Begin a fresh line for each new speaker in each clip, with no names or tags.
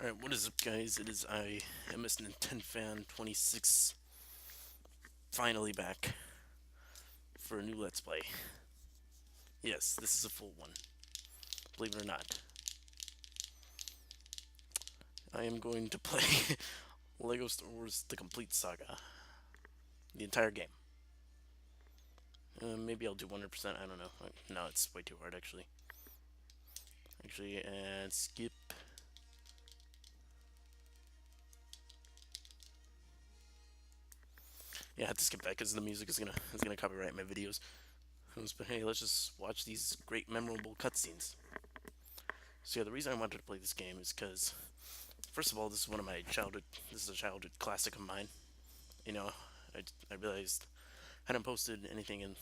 Alright, what is up, guys? It is I, MS Nintendo Fan 26, finally back for a new Let's Play. Yes, this is a full one, believe it or not. I am going to play Lego Star Wars The Complete Saga, the entire game. Maybe I'll do 100%, I don't know. No, it's way too hard, actually. And skip. Yeah, I had to skip that because the music is gonna copyright my videos. But hey, let's just watch these great memorable cutscenes. So yeah, the reason I wanted to play this game is because, first of all, this is one of my childhood. This is a childhood classic of mine. You know, I realized I hadn't posted anything in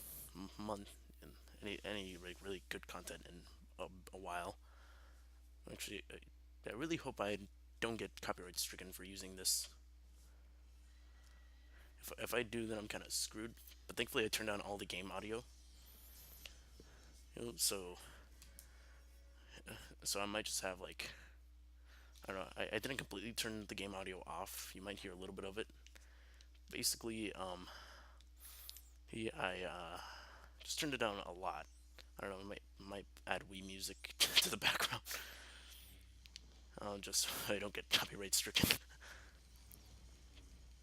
month, in any like really good content in a while. Actually, I really hope I don't get copyright stricken for using this. If I do, then I'm kind of screwed. But thankfully, I turned on all the game audio. So I might just have like, I don't know. I didn't completely turn the game audio off. You might hear a little bit of it. Basically, I just turned it down a lot. I don't know. Might add Wii music to the background. Just so I don't get copyright stricken.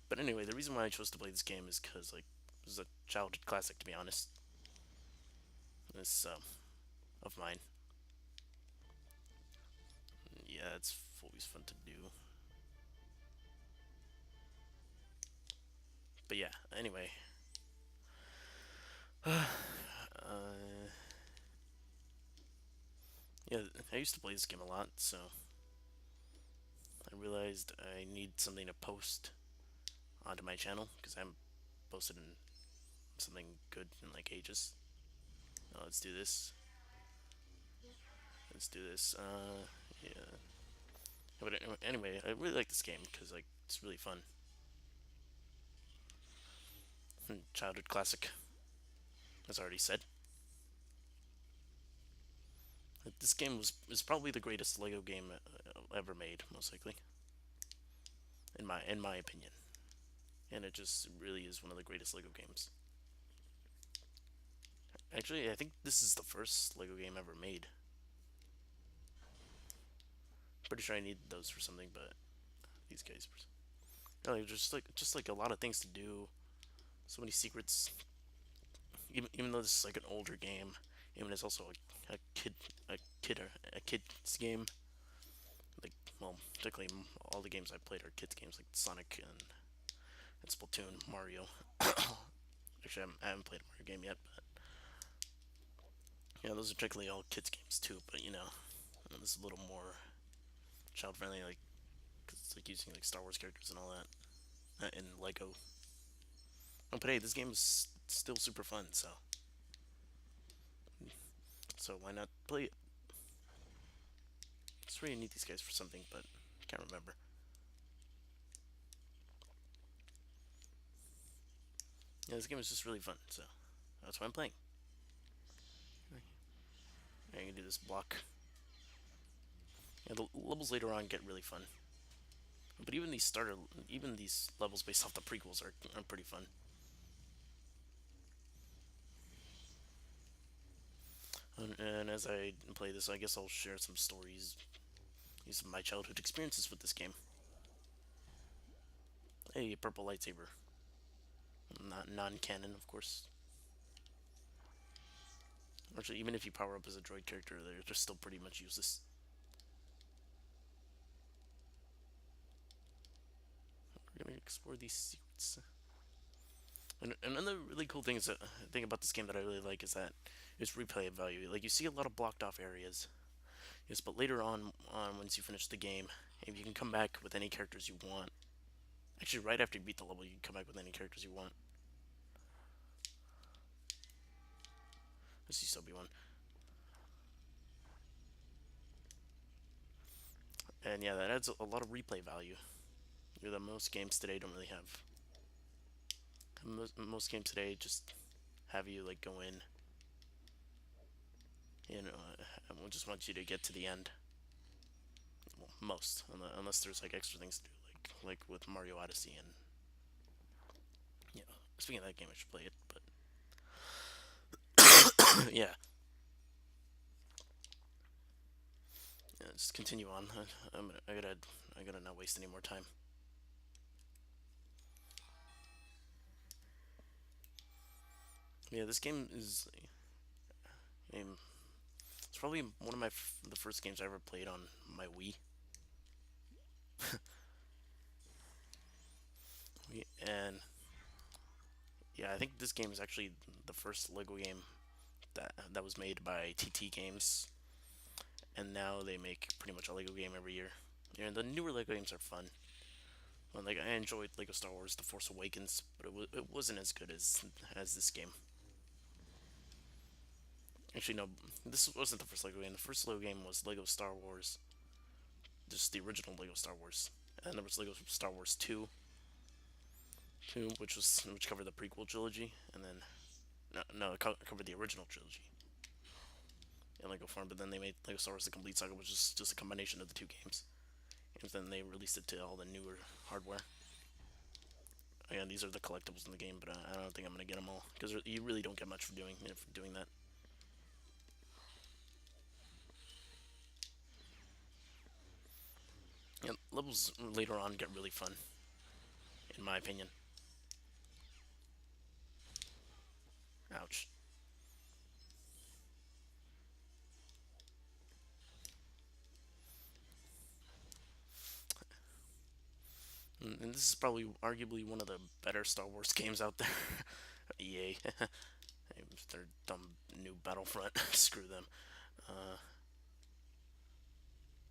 But anyway, the reason why I chose to play this game is because like this is a childhood classic, to be honest. This of mine. Yeah, it's always fun to do. But yeah, anyway. Yeah, I used to play this game a lot, so I realized I need something to post onto my channel because I haven't posted in something good in like ages. Let's do this. Let's do this. Yeah. But anyway, I really like this game because like it's really fun. Childhood classic, as I already said. This game is probably the greatest Lego game ever made, most likely, in my opinion. And it just really is one of the greatest Lego games. Actually, I think this is the first Lego game ever made. Pretty sure I need those for something, but these guys, no, just like a lot of things to do. So many secrets. Even though this is like an older game, even it's also a kid's game. Like, well, particularly all the games I played are kids games, like Sonic and Splatoon, Mario. Actually, I haven't played a Mario game yet, but yeah, those are technically all kids games too. But this is a little more child friendly, like cause it's like using like Star Wars characters and all that in Lego. Oh, but hey, this game is still super fun, so why not play it? I swear you need these guys for something, but I can't remember. Yeah, this game is just really fun, so that's why I'm playing. I can do this block. Yeah, the levels later on get really fun. But even these levels based off the prequels are pretty fun. And as I play this, I guess I'll share some stories, some of my childhood experiences with this game. Hey, purple lightsaber. Not non-canon, of course. Actually, even if you power up as a droid character, they're still pretty much useless. We're gonna explore these secrets. And another really cool thing about this game that I really like is that it's replay value. Like you see a lot of blocked off areas, yes, but later on once you finish the game, if you can come back with any characters you want. Actually, right after you beat the level, you can come back with any characters you want. Let's see Obi-Wan. And yeah, that adds a lot of replay value. That most games today don't really have. Most games today just have you like go in, and just want you to get to the end. Well, most, unless there's like extra things to do, like with Mario Odyssey and you know. Speaking of that game, I should play it, but yeah, just continue on. I gotta not waste any more time. Yeah, this game is. Um, it's probably one of the first games I ever played on my Wii. And yeah, I think this game is actually the first Lego game that was made by TT Games, and now they make pretty much a Lego game every year. And the newer Lego games are fun. Well, like I enjoyed Lego Star Wars: The Force Awakens, but it wasn't as good as this game. Actually, no, this wasn't the first Lego game. The first Lego game was Lego Star Wars, just the original Lego Star Wars, and there was Lego Star Wars 2, which covered the prequel trilogy, and then no, it covered the original trilogy in Lego form. But then they made Lego Star Wars: The Complete Saga, which is just a combination of the two games, and then they released it to all the newer hardware. Again, these are the collectibles in the game, but I don't think I'm gonna get them all because you really don't get much for doing that. And levels later on get really fun, in my opinion. Ouch. And this is probably arguably one of the better Star Wars games out there. EA. Their dumb new Battlefront. Screw them. Uh,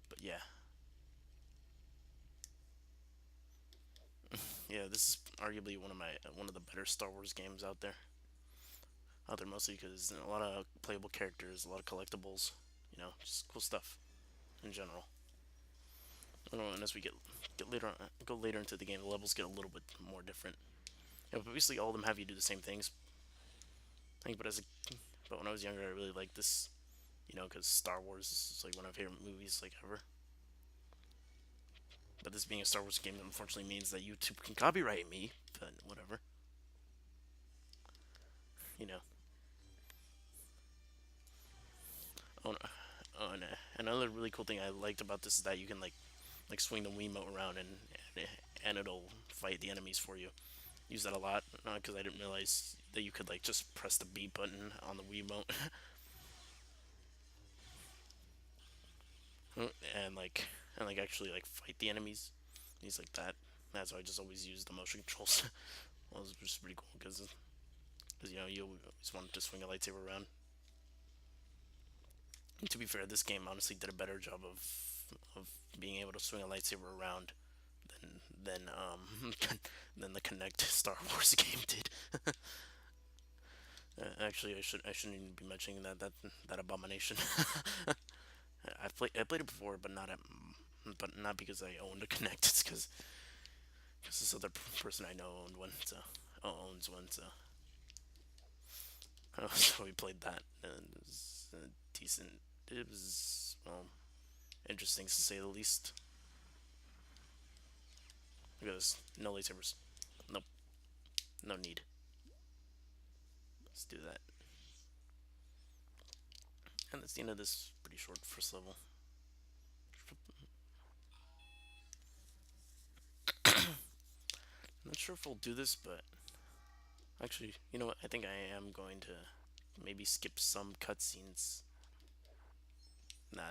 but yeah. Yeah, this is arguably one of the better Star Wars games out there. Out there mostly because a lot of playable characters, a lot of collectibles, just cool stuff in general. I don't know, and as we get later on, go later into the game, the levels get a little bit more different. Yeah, but basically all of them have you do the same things. I think, but when I was younger, I really liked this, because Star Wars is like one of my favorite movies like ever. But this being a Star Wars game, unfortunately means that YouTube can copyright me. But whatever, you know. Oh, no. Oh, and another really cool thing I liked about this is that you can like swing the Wiimote around and it'll fight the enemies for you. Use that a lot because I didn't realize that you could like just press the B button on the Wiimote and actually like fight the enemies. Things like that. That's why I just always use the motion controls. Well, it was just pretty cool because you always wanted to swing a lightsaber around. And to be fair, this game honestly did a better job of being able to swing a lightsaber around than than the Connect Star Wars game did. Actually, I shouldn't even be mentioning that abomination. I played it before, but not because I owned a Connect. It's because this other person I know owned one, so owns one, so so we played that, and it was decent. It was interesting to say the least. Look at this, no lightsabers. Nope, no need. Let's do that. And that's the end of this pretty short first level. I'm not sure if we'll do this, but actually, you know what? I think I am going to maybe skip some cutscenes. Nah,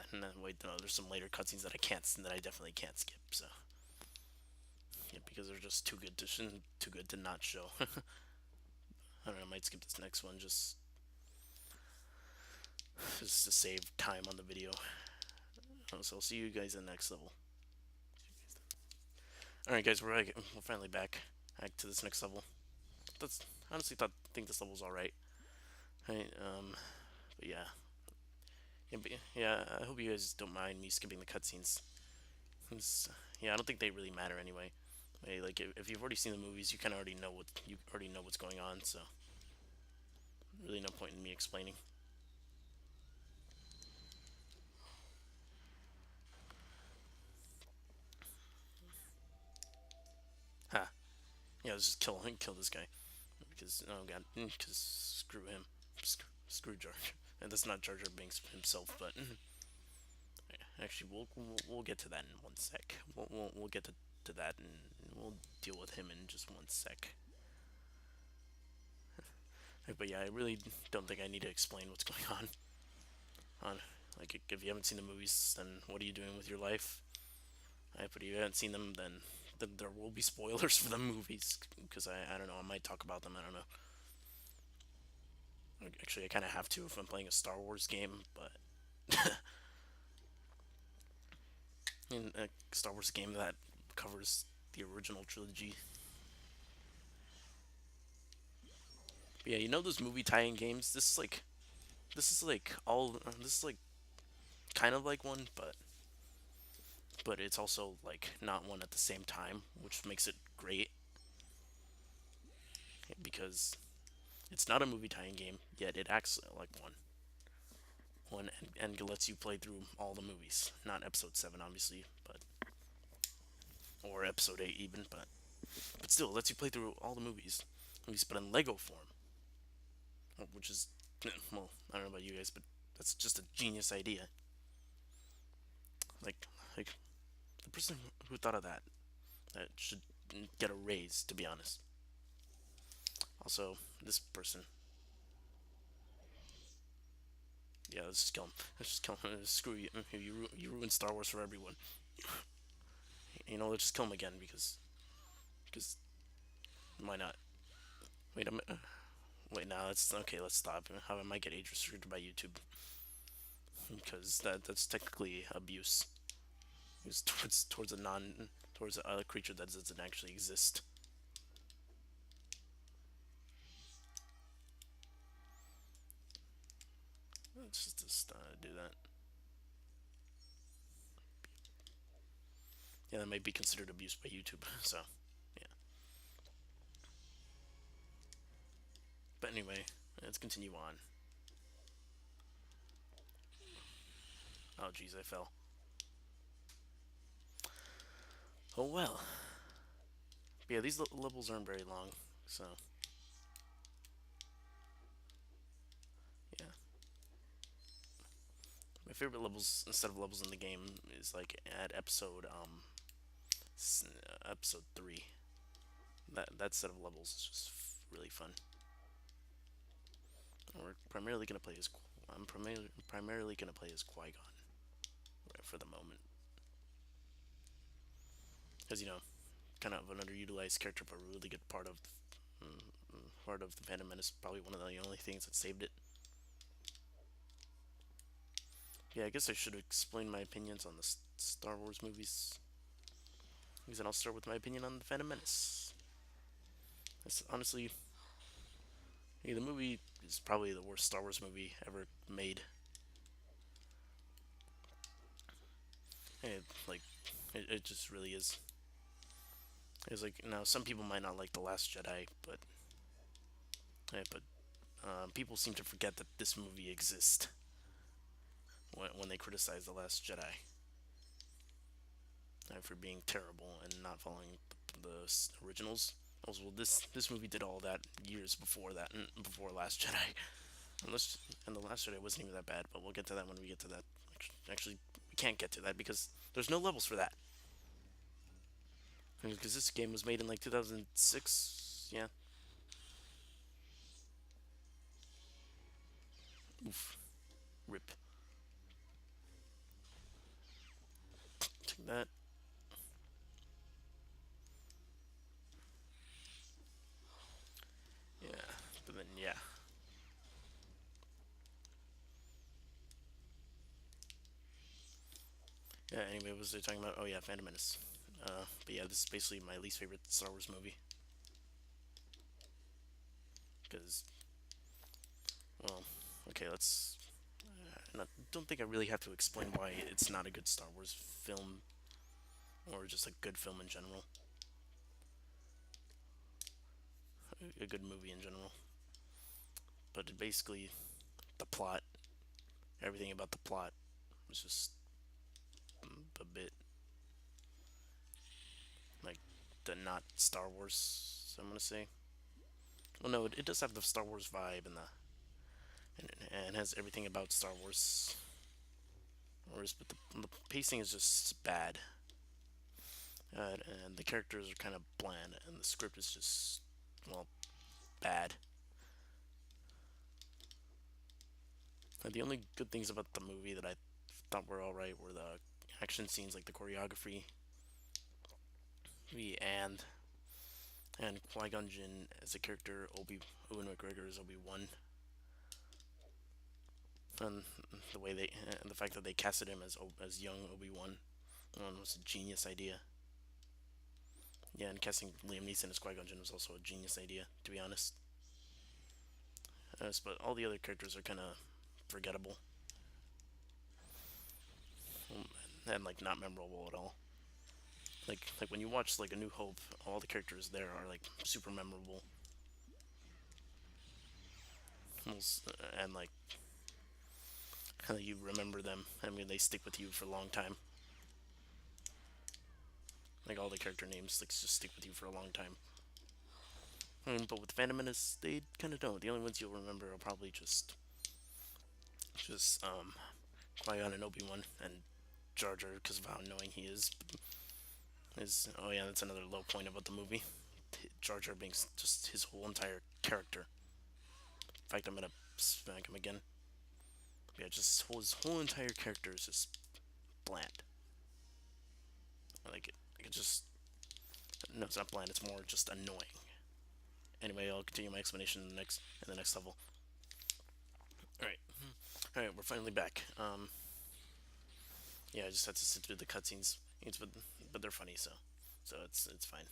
wait, no, there's some later cutscenes that I definitely can't skip. So yeah, because they're just too good to not show. I don't know. I might skip this next one just to save time on the video. So I'll see you guys in the next level. All right, guys, we're finally back to this next level. That's honestly think this level's all right. Right, but yeah. Yeah, I hope you guys don't mind me skipping the cutscenes. Yeah, I don't think they really matter anyway. Like if you've already seen the movies, you kind of already know what's going on. So really no point in me explaining. let's just kill this guy because oh god, because screw him, screw Jar Jar. And that's not Jar Jar Binks himself, but actually we'll get to that in one sec. We'll get to that and we'll deal with him in just one sec. But yeah, I really don't think I need to explain what's going on. On like if you haven't seen the movies, then what are you doing with your life? But if you haven't seen them, then there will be spoilers for the movies because I don't know, I might talk about them. I don't know. Actually, I kind of have to if I'm playing a Star Wars game, but in a Star Wars game that covers the original trilogy. But yeah, you know those movie tie-in games. This is like all. This is like kind of like one, but it's also like not one at the same time, which makes it great because it's not a movie tie-in game yet it acts like one and lets you play through all the movies, not episode 7 obviously, or episode 8 even, but still it lets you play through all the movies but in Lego form, which is well, I don't know about you guys, but that's just a genius idea. Like the person who thought of that should get a raise, to be honest. Also, this person, yeah, let's just kill him. Let's just kill him. Screw you. You ruined Star Wars for everyone. You know, let's just kill him again because why not? Wait a minute. Wait, now that's okay. Let's stop. How I might get age restricted by YouTube because that's technically abuse. It's towards a non towards a creature that doesn't actually exist. Let's just do that. Yeah, that might be considered abuse by YouTube. So yeah. But anyway, let's continue on. Oh jeez, I fell. Oh well. But yeah, these levels aren't very long, so yeah. My favorite levels instead of levels in the game is like at episode 3. That set of levels is just really fun. We're primarily gonna play as I'm primarily gonna play as Qui-Gon for the moment, because you know, kind of an underutilized character, but a really good part of the Phantom Menace. Probably one of the only things that saved it. Yeah, I guess I should explain my opinions on the Star Wars movies. Because then I'll start with my opinion on the Phantom Menace. It's honestly, yeah, the movie is probably the worst Star Wars movie ever made. And like, it just really is. It's like now some people might not like the Last Jedi, but people seem to forget that this movie exists when they criticize the Last Jedi for being terrible and not following the originals. Also, well, this movie did all that years before that, before Last Jedi. And the Last Jedi wasn't even that bad, but we'll get to that when we get to that. Actually, we can't get to that because there's no levels for that. Because this game was made in like 2006. Yeah. Oof. Rip. Take that. Yeah. But then, yeah. Yeah, anyway, what was I talking about? Oh, yeah, Phantom Menace. But yeah, this is basically my least favorite Star Wars movie. Because, well, okay, let's. Don't think I really have to explain why it's not a good Star Wars film, or just a good film in general. A good movie in general. But basically, the plot, everything about the plot was just a bit like the not Star Wars So I'm gonna say, well, no, it does have the Star Wars vibe and has everything about Star Wars. But the pacing is just bad, and the characters are kind of bland, and the script is just, well, bad. And the only good things about the movie that I thought were all right were the action scenes, like the choreography, and Qui Gon Jinn as a character, Owen McGregor as Obi-Wan, and the fact that they casted him as young Obi-Wan was a genius idea. Yeah, and casting Liam Neeson as Qui Gon Jinn was also a genius idea, to be honest. But all the other characters are kind of forgettable and like not memorable at all. Like when you watch like A New Hope, all the characters there are like super memorable, and like you remember them. I mean, they stick with you for a long time. Like all the character names, like just stick with you for a long time. But with Phantom Menace, they kind of don't. The only ones you'll remember are probably just Qui Gon and Obi Wan and Jar Jar because of how annoying he is. Oh yeah, that's another low point about the movie. Jar Jar being just his whole entire character. In fact, I'm gonna smack him again. Yeah, just his whole entire character is just bland. I like it. Like it just no, it's not bland. It's more just annoying. Anyway, I'll continue my explanation in the next level. All right, all right, we're finally back. Yeah, I just had to sit through the cutscenes, but they're funny, so it's fine.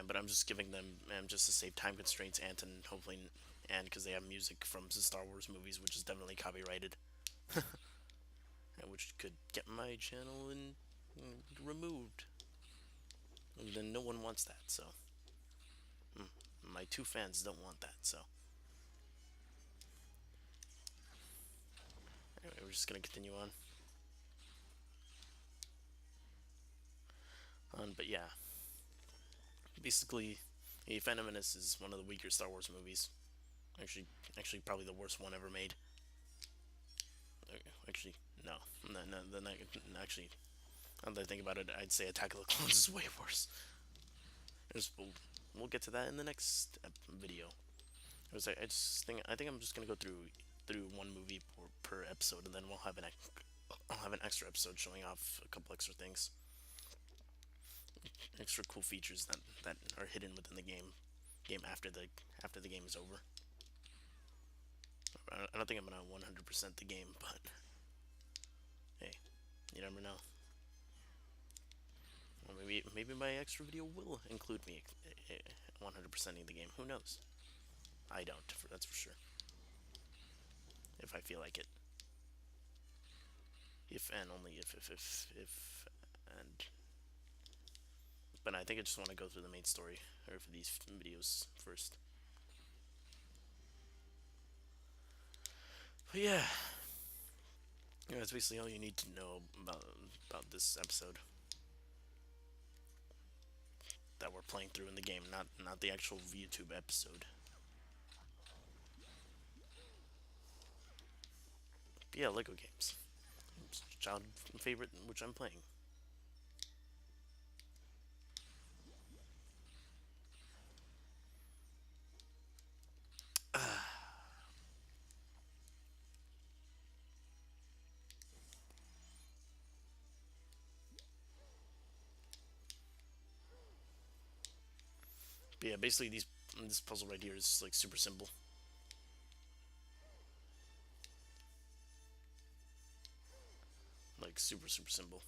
But I'm just giving them just to save time constraints and hopefully and because they have music from the Star Wars movies, which is definitely copyrighted, and which could get my channel removed. And then no one wants that, so my two fans don't want that. So anyway, we're just gonna continue on. But yeah, basically, Phantom Menace is one of the weaker Star Wars movies. Actually, actually, probably the worst one ever made. Actually, no, no, then actually, now that I think about it, I'd say Attack of the Clones is way worse. We'll get to that in the next video. I think I'm just gonna go through one movie per episode, and then I'll have an extra episode showing off a couple extra things, extra cool features that are hidden within the game after the game is over. I don't think I'm gonna 100% the game, but hey, you never know. Or maybe my extra video will include me 100%ing the game. Who knows? I don't. That's for sure. If I feel like it. If and only if and. But I think I just want to go through the main story or for these videos first. But yeah, that's basically all you need to know about this episode that we're playing through in the game, not the actual YouTube episode. But yeah, Lego games, child favorite, which I'm playing. But yeah, basically this puzzle right here is like super simple. Like super simple.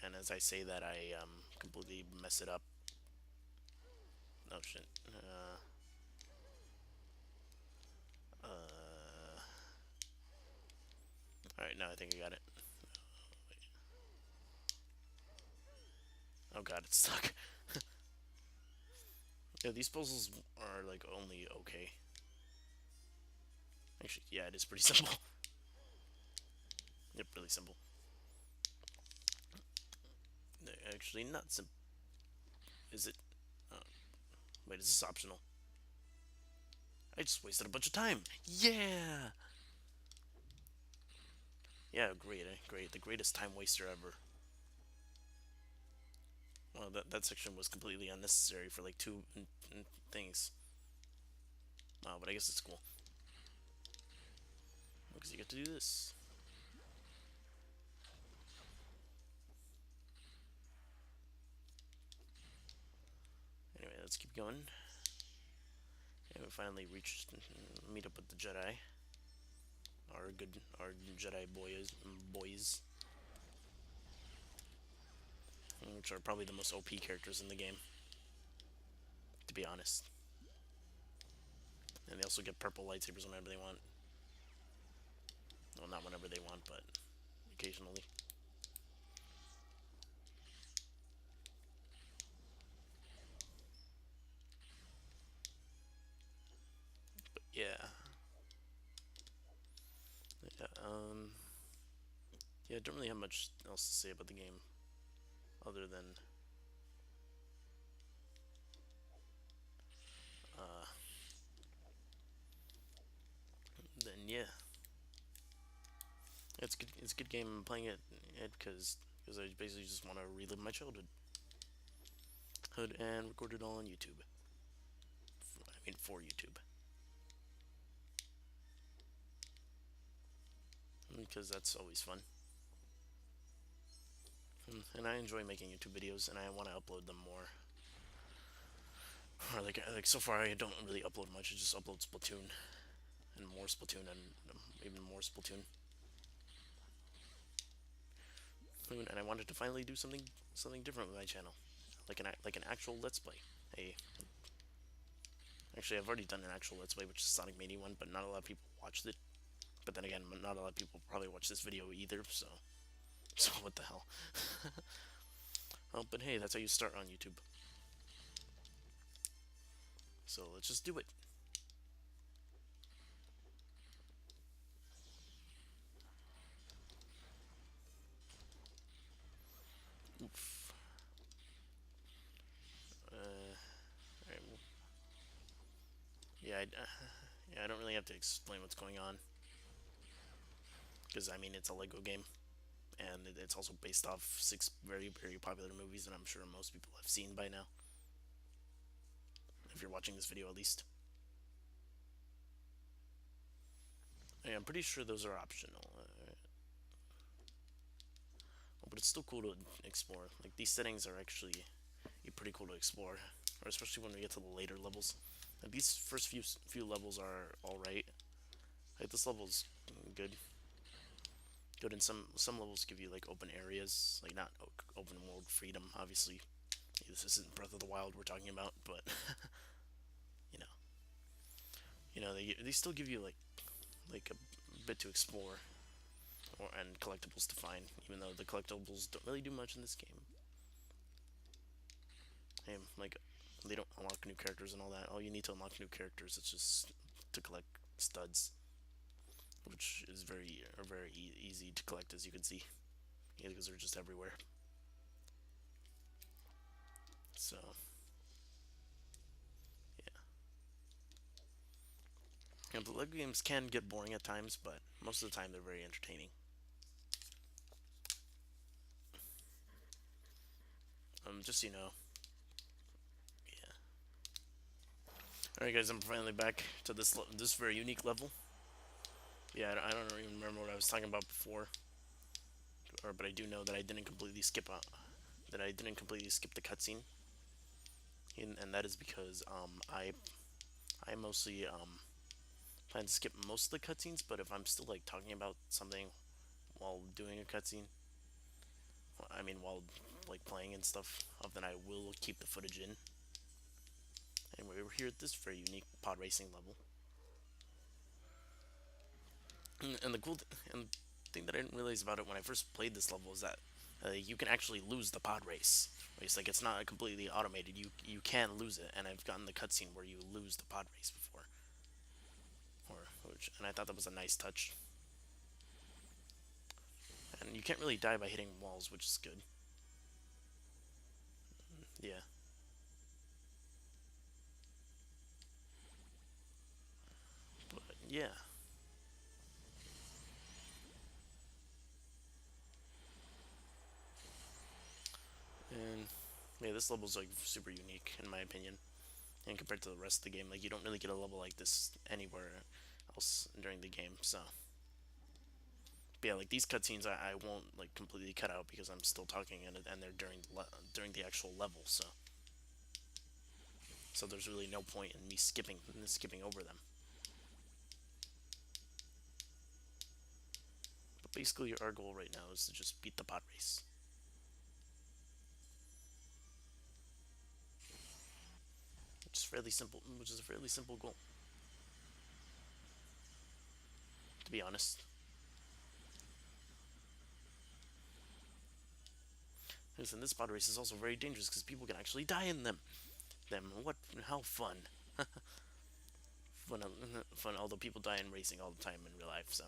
And as I say that, I completely mess it up. Oh shit. All right, now I think I got it. Oh god, it's stuck. Yeah, these puzzles are like only okay. Actually, yeah, it is pretty simple. Yep, really simple. Actually, not simple. Is it? Uh, Wait, is this optional? I just wasted a bunch of time. Yeah. Yeah, great, great. The greatest time waster ever. Well, that section was completely unnecessary for like two things. But I guess it's cool because you get to do this. Anyway, let's keep going. And we finally reached meet up with the Jedi, our Jedi boys, which are probably the most OP characters in the game, to be honest. And they also get purple lightsabers whenever they want. Well, not whenever they want, but occasionally. But yeah, yeah. Yeah. I don't really have much else to say about the game, other than uh, then yeah, it's good. It's a good game. I'm playing it because I basically just want to relive my childhood and record it all on YouTube. I mean, for YouTube, because that's always fun. And I enjoy making YouTube videos, and I want to upload them more. Or like so far, I don't really upload much. I just upload Splatoon and more Splatoon and even more Splatoon. And I wanted to finally do something different with my channel, like an actual Let's Play. Hey, actually, I've already done an actual Let's Play, which is Sonic Mania one, but not a lot of people watched it. But then again, not a lot of people probably watch this video either. So what the hell? Oh, but hey, that's how you start on YouTube. So let's just do it. Oof. Alright, well, yeah, yeah, I don't really have to explain what's going on because I mean it's a Lego game, and it's also based off 6 very popular movies that I'm sure most people have seen by now. If you're watching this video, at least. Yeah, I'm pretty sure those are optional, but it's still cool to explore. Like these settings are actually pretty cool to explore, or especially when we get to the later levels. Like these first few levels are all right. Like this level's good. Good, and some levels give you like open areas, like not open world freedom. Obviously, this isn't Breath of the Wild we're talking about, but you know, they still give you like a bit to explore and collectibles to find, even though the collectibles don't really do much in this game. Hey, like they don't unlock new characters and all that. All you need to unlock new characters is just to collect studs, which is very easy to collect, as you can see, yeah, because they're just everywhere. So yeah, the Lego games can get boring at times, but most of the time they're very entertaining. Just so you know, yeah. All right, guys, I'm finally back to this very unique level. Yeah, I don't even remember what I was talking about before, but I do know that I didn't completely skip the cutscene, and that is because I mostly plan to skip most of the cutscenes. But if I'm still like talking about something while doing a cutscene, I mean while like playing and stuff, then I will keep the footage in. Anyway, we're here at this very unique pod racing level, and the and thing that I didn't realize about it when I first played this level is that you can actually lose the pod race. It's like it's not completely automated. You can lose it, and I've gotten the cutscene where you lose the pod race before, and I thought that was a nice touch. And you can't really die by hitting walls, which is good. Yeah. yeah. And yeah, this level's like super unique in my opinion. And compared to the rest of the game, like you don't really get a level like this anywhere else during the game. So, but yeah, like these cutscenes, I won't like completely cut out because I'm still talking and they're during the actual level. So there's really no point in me skipping over them. But basically, our goal right now is to just beat the pod race, which is fairly simple. Which is a fairly simple goal, to be honest. Listen, this pod race is also very dangerous because people can actually die in them. What? How fun! Fun, fun. Although people die in racing all the time in real life, so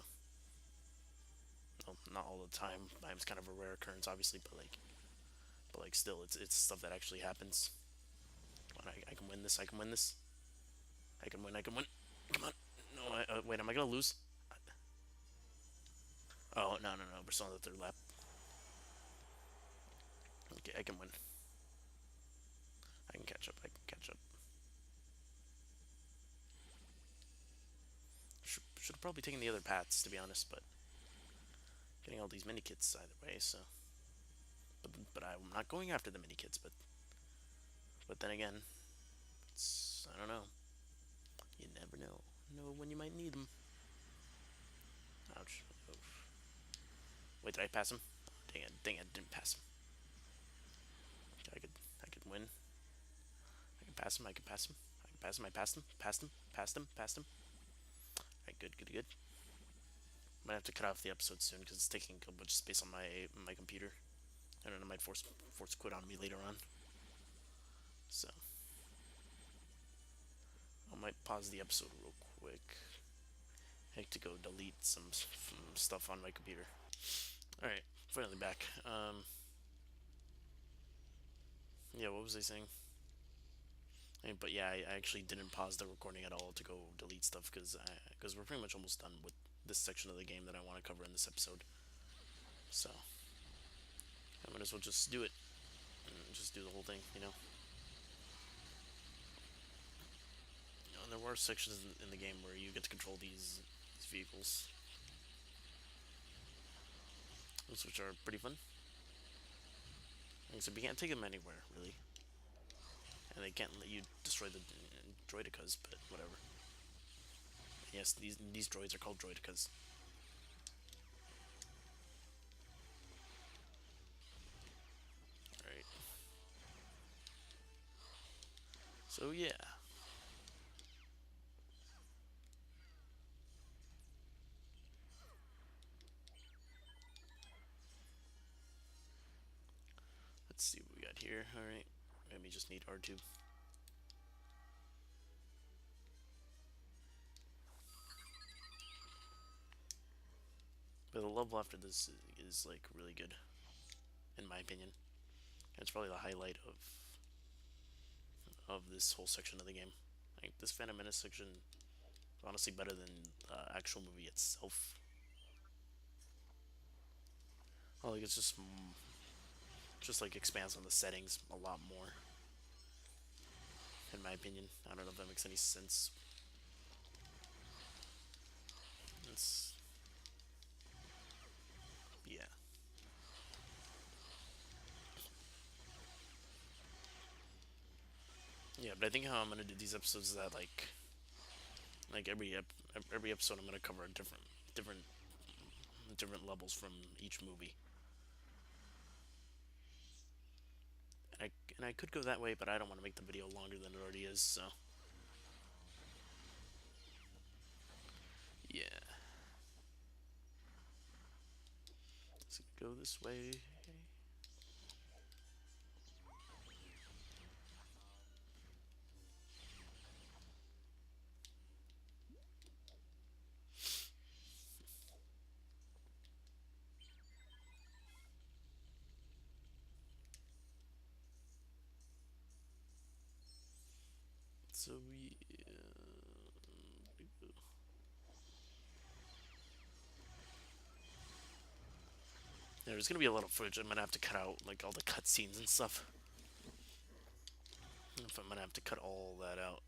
well, not all the time. It's kind of a rare occurrence, obviously, but like still, it's stuff that actually happens. Come on, I can win this. I can win this. I can win. I can win. Come on. No, wait. Am I gonna lose? Oh no, no, no. We're still on the third lap. Okay, I can win. I can catch up. I can catch up. Should have probably taken the other paths, to be honest, but getting all these mini kits either way. So, but I'm not going after the mini kits. But then again, I don't know. You never know when you might need them. Ouch. Oof. Wait, did I pass him? Oh, dang it! Dang it! I didn't pass him. I could win. I can pass him. I can pass him. I can pass him. I passed him. Passed him. Passed him. Passed him. Alright, good, good, good. Might have to cut off the episode soon because it's taking a bunch of space on my computer. I don't know. It might force quit on me later on. So I might pause the episode real quick. I have to go delete some stuff on my computer. All right, finally back. Yeah, what was I saying? But yeah, I actually didn't pause the recording at all to go delete stuff because we're pretty much almost done with this section of the game that I want to cover in this episode. So I might as well just do it and just do the whole thing, you know. And there were sections in the game where you get to control these vehicles, which are pretty fun. Except you can't take them anywhere really, and they can't let you destroy the droidicas, but whatever. Yes, these droids are called droidicas. All right. So yeah, let's see what we got here. All right, maybe we just need R2. But the level after this is like really good, in my opinion. It's probably the highlight of this whole section of the game. Like this Phantom Menace section is honestly better than the actual movie itself. Oh, like it's just like expands on the settings a lot more, in my opinion. I don't know if that makes any sense. It's yeah, yeah. But I think how I'm gonna do these episodes is that like every episode I'm gonna cover a different levels from each movie. And I could go that way, but I don't want to make the video longer than it already is. So yeah, let's go this way. So we. Yeah, there's gonna be a lot of footage. I'm gonna have to cut out like all the cutscenes and stuff. If I'm gonna have to cut all that out,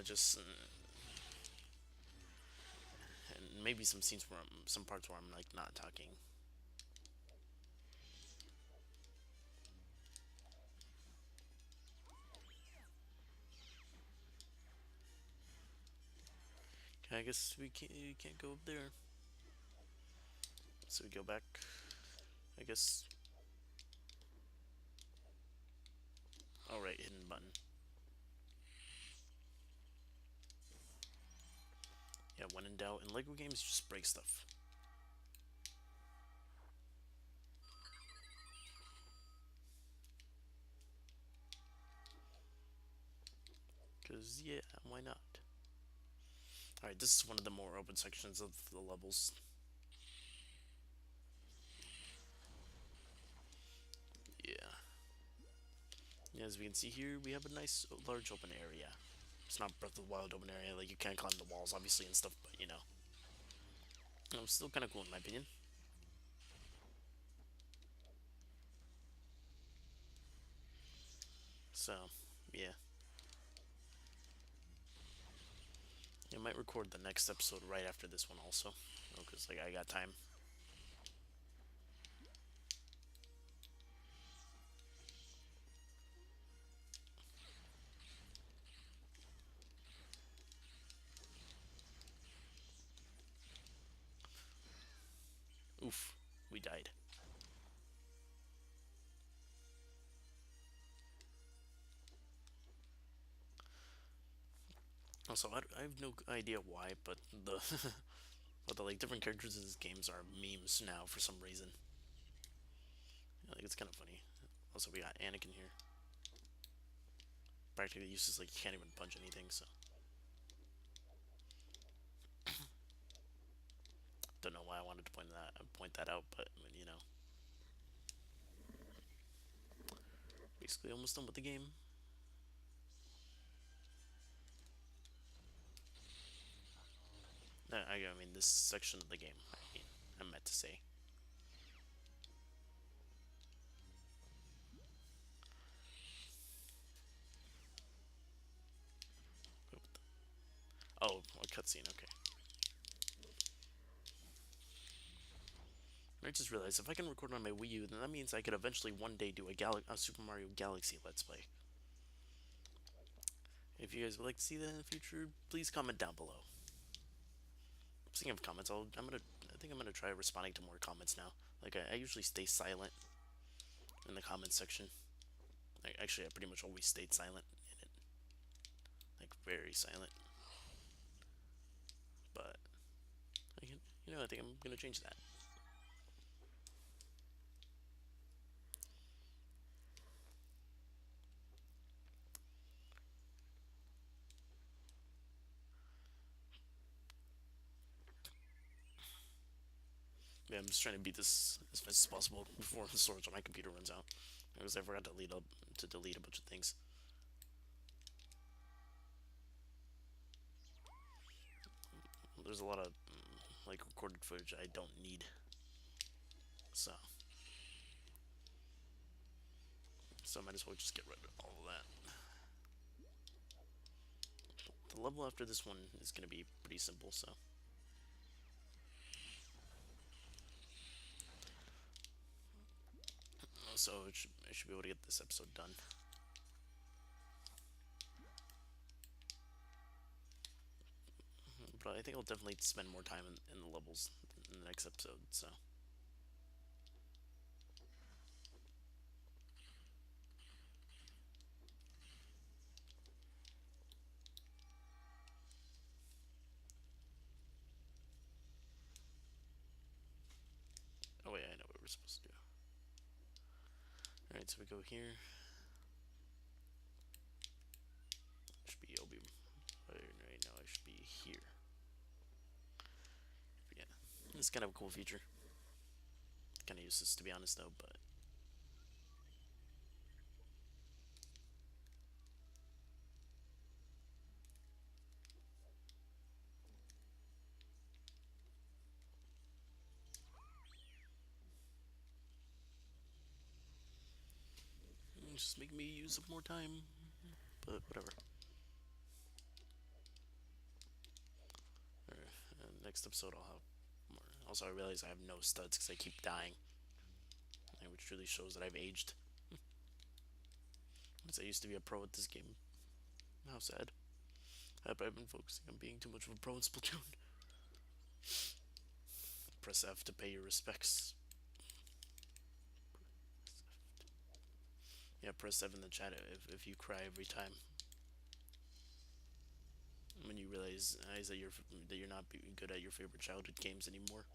just and maybe some scenes where some parts where I'm like not talking. Okay, I guess we can't go up there. So we go back. I guess. All right, hidden button. Yeah, when in doubt, in Lego games, just break stuff. Cause yeah, why not? All right, this is one of the more open sections of the levels. Yeah. Yeah, as we can see here, we have a nice large open area. It's not Breath of the Wild open area, like you can't climb the walls, obviously, and stuff, but you know. It's still kind of cool in my opinion. So, yeah. I might record the next episode right after this one also. Because, like, I got time. Oof. We died. Also, I have no idea why, but the but the like different characters in these games are memes now for some reason. Like it's kind of funny. Also, we got Anakin here. Practically useless, like you can't even punch anything. So don't know why I wanted to point that out, but I mean, you know, basically almost done with the game. I mean, this section of the game. I meant to say. Oh, a cutscene. Okay. I just realized if I can record on my Wii U, then that means I could eventually one day do a Super Mario Galaxy Let's Play. If you guys would like to see that in the future, please comment down below. Speaking of comments, I think I'm gonna try responding to more comments now. Like I usually stay silent in the comments section. Actually, I pretty much always stayed silent in it, like very silent. But I think I'm gonna change that. Yeah, I'm just trying to beat this as fast as possible before the storage on my computer runs out. Because I forgot to delete a bunch of things. There's a lot of like recorded footage I don't need. So I might as well just get rid of all of that. The level after this one is gonna be pretty simple, so. So I should be able to get this episode done. But I think I'll definitely spend more time in the levels in the next episode, so. Oh wait, I know what we're supposed to do. Alright, so we go here. Should be Obi. Right now, I should be here. But yeah, it's kind of a cool feature. Kind of useless to be honest, though. But Just make me use up more time, but whatever. Next episode I'll have more. Also, I realize I have no studs because I keep dying, which really shows that I've aged. Because I used to be a pro at this game. How sad. I've been focusing on being too much of a pro in Splatoon. Press F to pay your respects. Yeah, press F in the chat if you cry every time. When you realize that you're not good at your favorite childhood games anymore.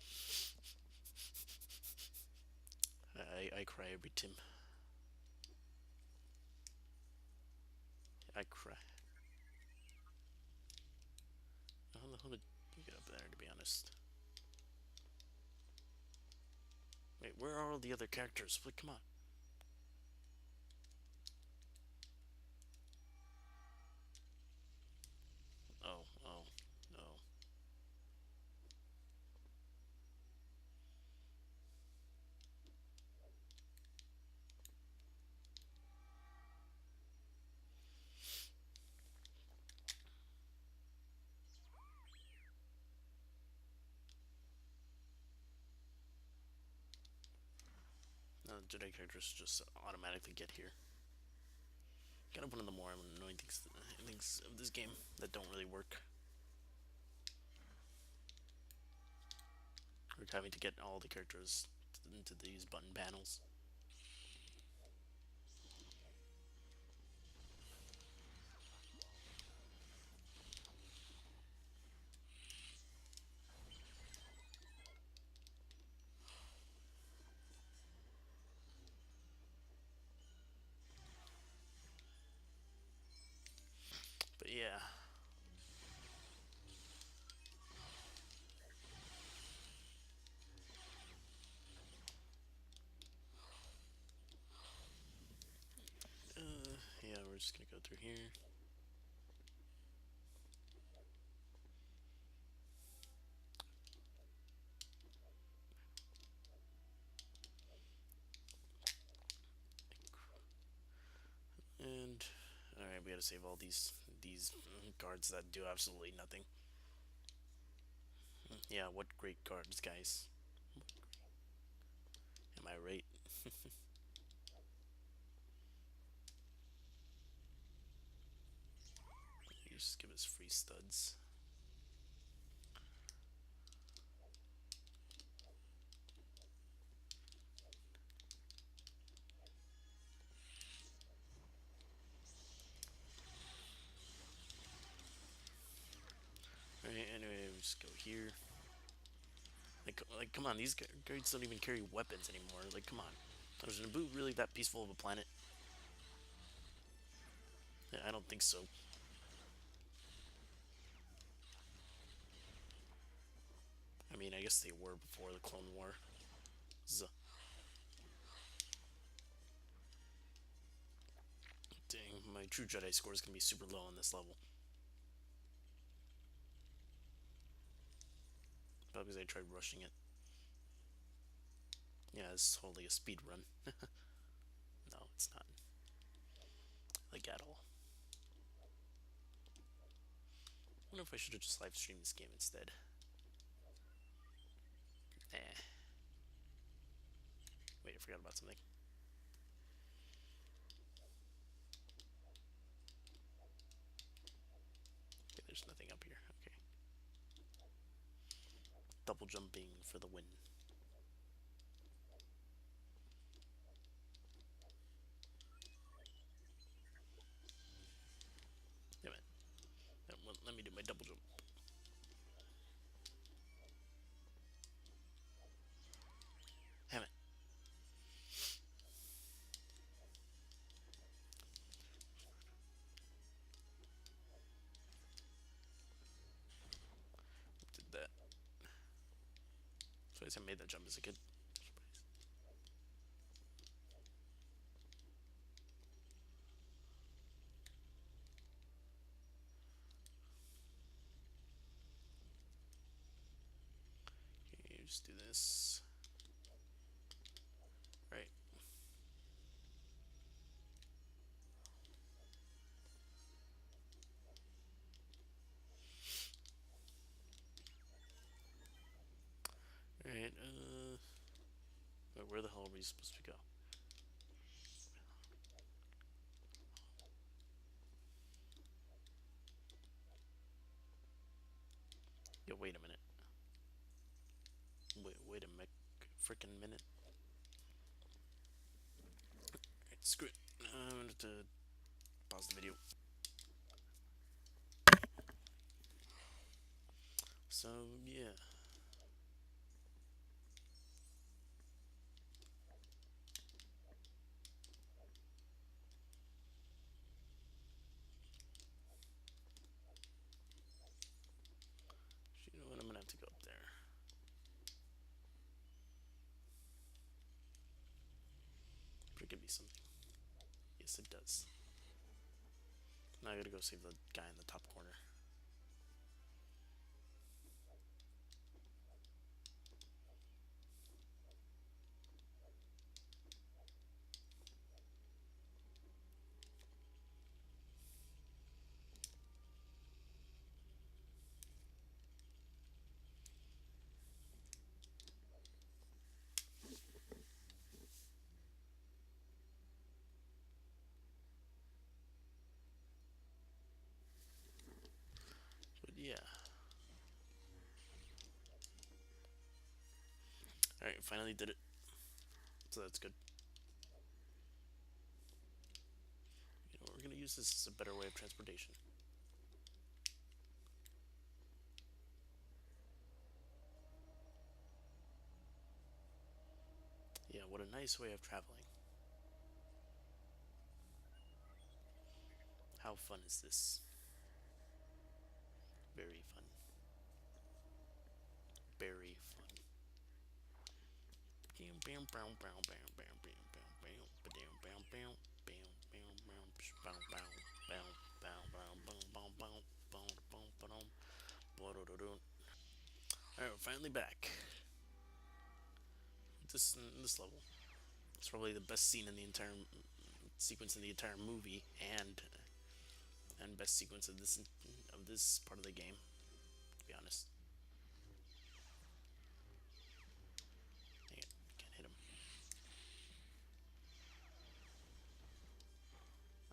I cry every time. I cry. How the hell did you get up there, to be honest? Wait, where are all the other characters? Wait, come on. Oh, oh, no. No, the Jedi characters just automatically get here. Kind of one of the more annoying things of this game that don't really work. We're having to get all the characters into these button panels. But yeah. Yeah, we're just gonna go through here. And alright, we gotta save all these guards that do absolutely nothing. Yeah, what great guards, guys. Am I right? You just give us free studs. Alright, anyway, we just go here. Like, come on, these guards don't even carry weapons anymore. Like, come on. Is Naboo really that peaceful of a planet? Yeah, I don't think so. I mean, I guess they were before the Clone War. Dang, my true Jedi score is gonna be super low on this level. Probably because I tried rushing it. Yeah, it's totally a speed run. No, it's not. Like, at all. I wonder if I should have just live streamed this game instead. Eh. Wait, I forgot about something. Okay, there's nothing up here. Okay. Double jumping for the win. Damn it. Let me do my double jump. Damn it. Did that. So I made that jump as a kid. Okay, just do this. Right. you supposed to go? Yo, wait a minute. Wait a freaking minute. Right, screw it. I'm gonna have to pause the video. So yeah. You know what? I'm gonna have to go up there. But it could be something. Yes, it does. Now I gotta go save the guy in the top corner. But yeah. Alright, finally did it. So that's good. You know, we're gonna use this as a better way of transportation. Yeah, what a nice way of traveling. How fun is this? Very fun. Very fun. Alright, we're finally back. This level. It's probably the best scene in the entire sequence in the entire movie, and best sequence of this part of the game. To be honest. Dang it, can't hit him.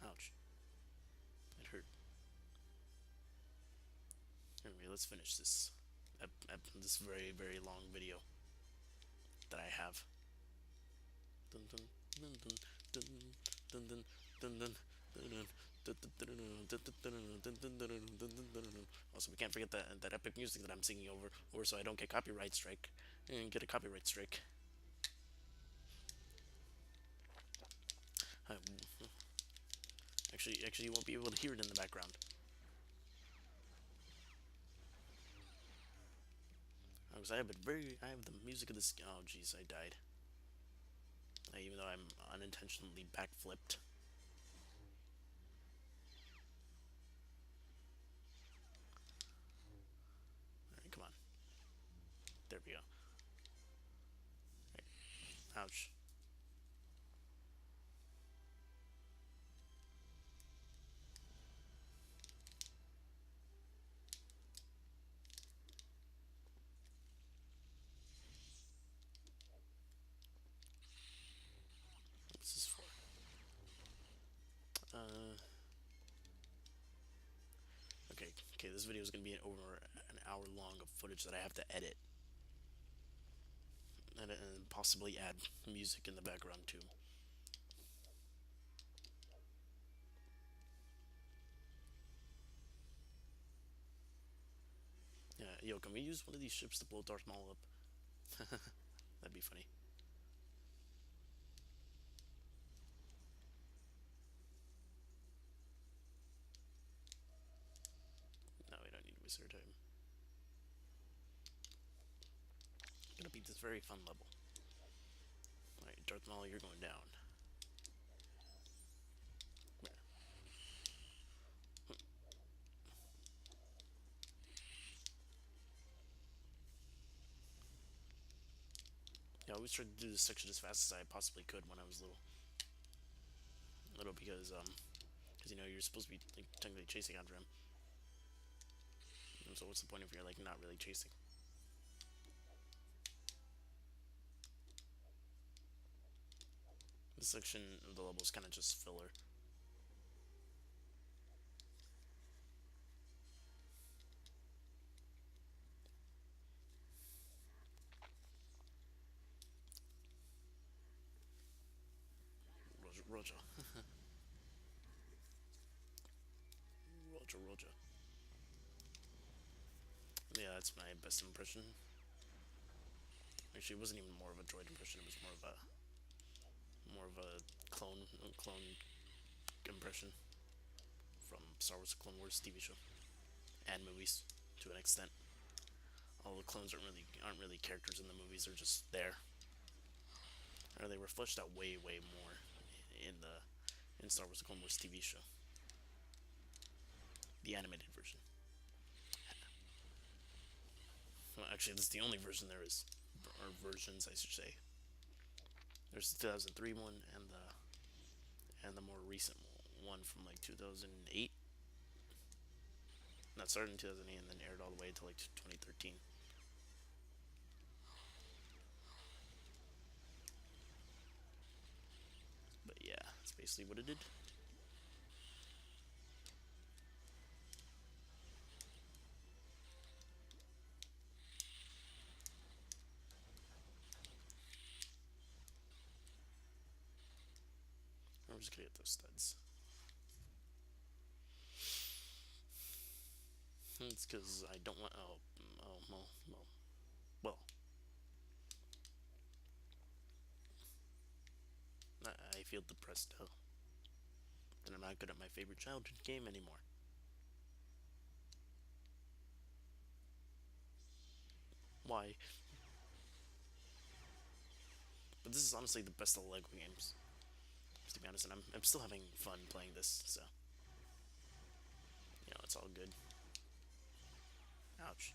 Ouch. It hurt. Anyway, let's finish this. This very, very long video that I have. Dun dun dun dun dun dun dun dun dun. Also, we can't forget that epic music that I'm singing over, or so I don't get copyright strike and get a copyright strike. Actually, you won't be able to hear it in the background. Because I have the music of this. Oh, jeez, I died. Even though I'm unintentionally backflipped. Alright, come on. There we go. Right. Ouch. What's this for? Okay, this video is going to be over an hour long of footage that I have to edit. And possibly add music in the background too. Yeah, yo, can we use one of these ships to blow Darth Maul up? That'd be funny. No, we don't need to waste our time. I'm gonna beat this very fun level. Alright, Darth Maul, you're going down. Yeah, I always tried to do this section as fast as I possibly could when I was little. Little because you know you're supposed to be like technically chasing after him. And so what's the point if you're like not really chasing? This section of the level is kind of just filler. Roger, Roger. Roger, Roger. Yeah, that's my best impression. Actually, it wasn't even more of a droid impression. It was more of a clone impression from Star Wars: Clone Wars TV show and movies to an extent. All the clones aren't really characters in the movies. They're just there, or they were fleshed out way more in Star Wars: Clone Wars TV show, the animated version. Well, actually, this is the only version there is, or versions I should say. There's the 2003 one and the more recent one from like 2008. That started in 2008 and then aired all the way until like 2013. But yeah, that's basically what it did. I'm just gonna get those studs. It's because I don't want. Well. I feel depressed now. That I'm not good at my favorite childhood game anymore. Why? But this is honestly the best of the Lego games. To be honest, and I'm still having fun playing this, so. It's all good. Ouch.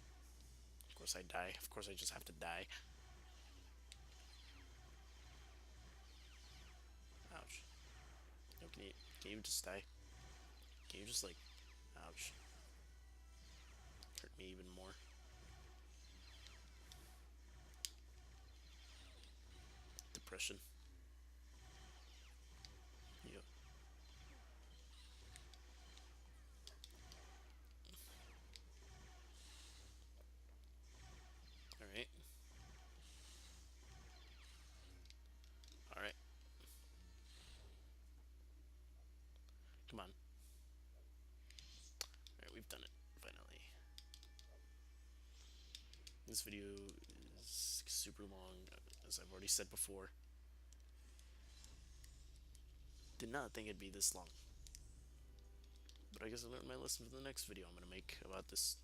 Of course I die. Of course I just have to die. Ouch. No, can you just die? Can you just like, ouch. Hurt me even more. Depression. Yep. Alright. Alright. Come on. Alright, we've done it. Finally. This video is super long, as I've already said before. Did not think it'd be this long. But I guess I learned my lesson for the next video I'm gonna make about this.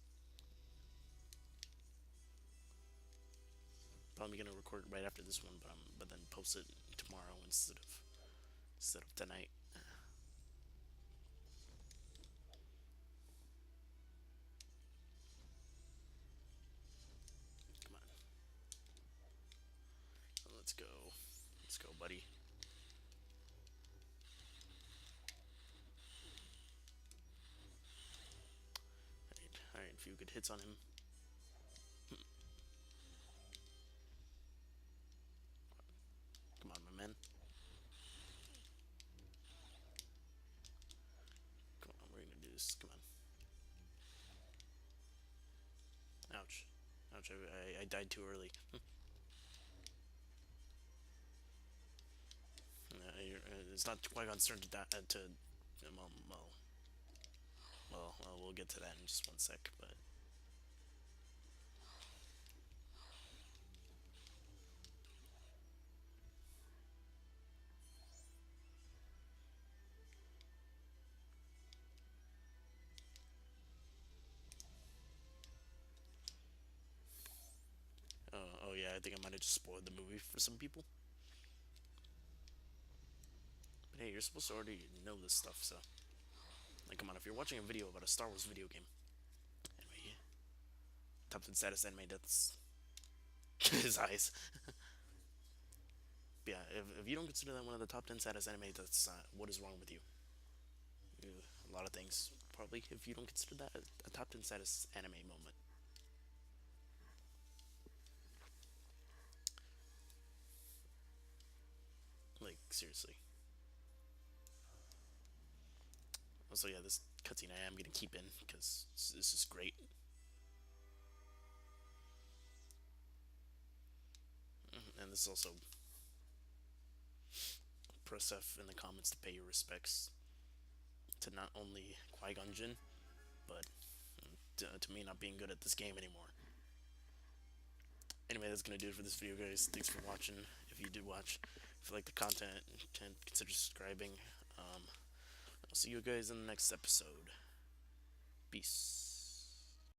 Probably gonna record it right after this one, but then post it tomorrow instead of tonight. Come on. Let's go. Let's go, buddy. Alright, a few good hits on him. Come on, my man. Come on, we're gonna do this. Come on. Ouch. Ouch, I died too early. It's not Qui-Gon's turn to die, well, we'll get to that in just one sec, but... Oh yeah, I think I might have just spoiled the movie for some people. But hey, you're supposed to already know this stuff, so... Like, come on, if you're watching a video about a Star Wars video game... Anyway, top 10 status anime deaths. His eyes. But yeah, if you don't consider that one of the top 10 saddest anime deaths, what is wrong with you? A lot of things, probably, if you don't consider that a top 10 saddest anime moment. Like, seriously. Also, yeah, this cutscene I am gonna keep in because this is great. And this is also press F in the comments to pay your respects to not only Qui-Gon Jinn, but to me not being good at this game anymore. Anyway, that's gonna do it for this video, guys. Thanks for watching. If you did watch, if you like the content, consider subscribing. I'll see you guys in the next episode. Peace.